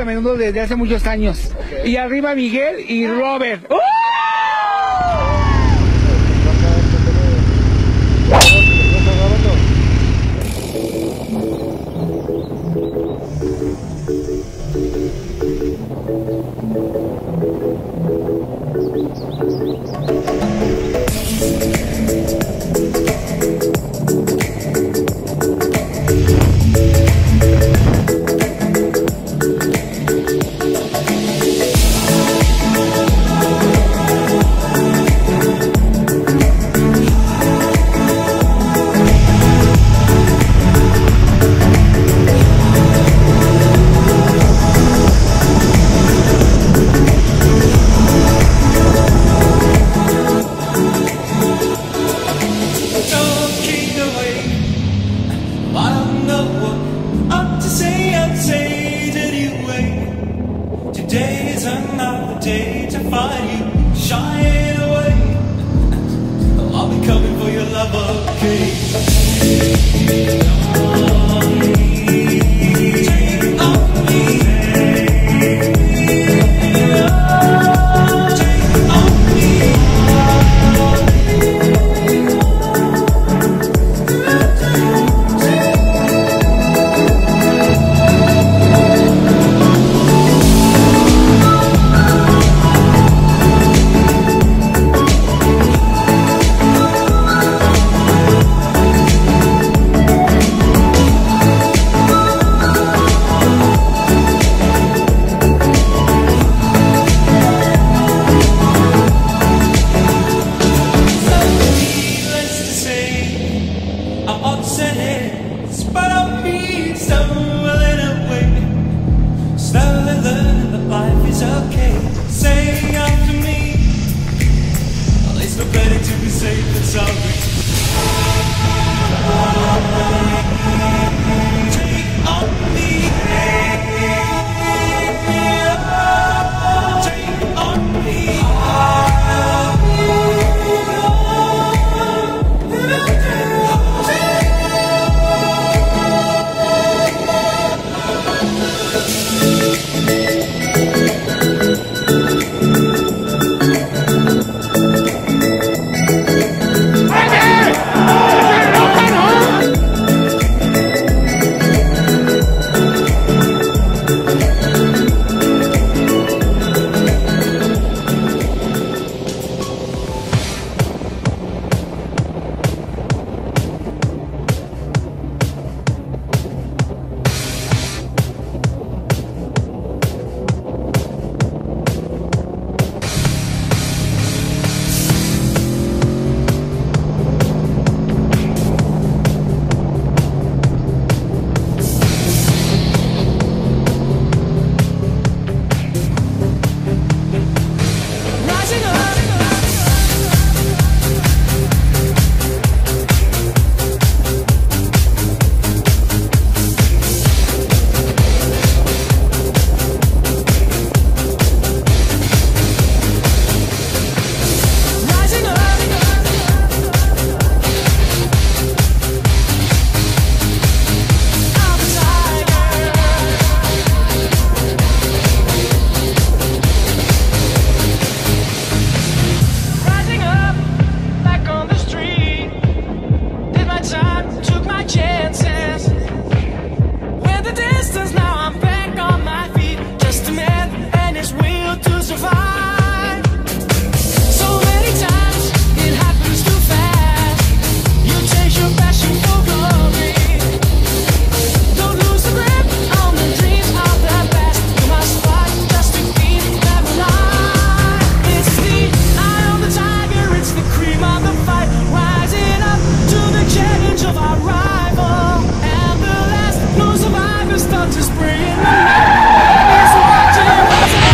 menudo desde hace muchos años. Okay. Y arriba Miguel y Robert. ¡Uh!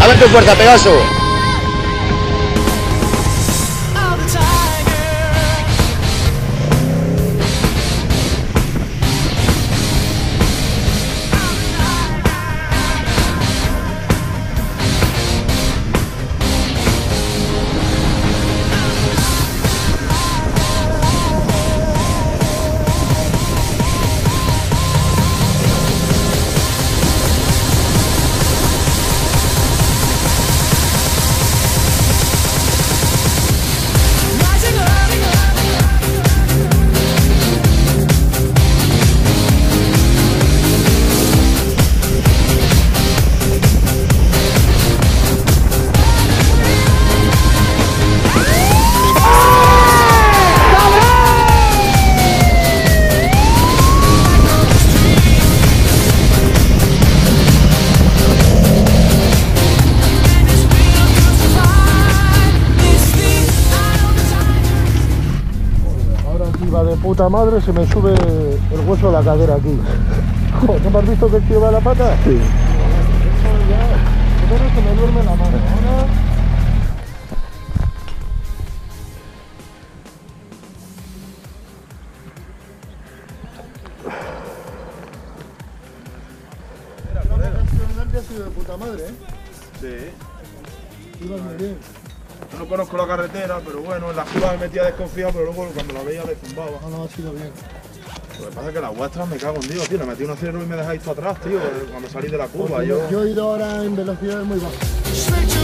Abre tu puerta, Pegaso. puta madre, se me sube el hueso de la cadera aquí. Joder, ¿no me has visto que el tío va a la pata? Sí. Eso ya... Primero se me duerme la mano. Ahora... Ha sido de puta madre, ¿eh? Sí. Iba muy bien. Yo no conozco la carretera, pero bueno, en la curva me metía desconfiado, pero luego cuando la veía le zumbaba. No, ha sido bien. Lo que pasa es que las vuestras me cago en Dios, tío. Le metí un acero y me dejáis tú atrás, tío, cuando salí de la curva. Yo Yo he ido ahora en velocidades muy bajas.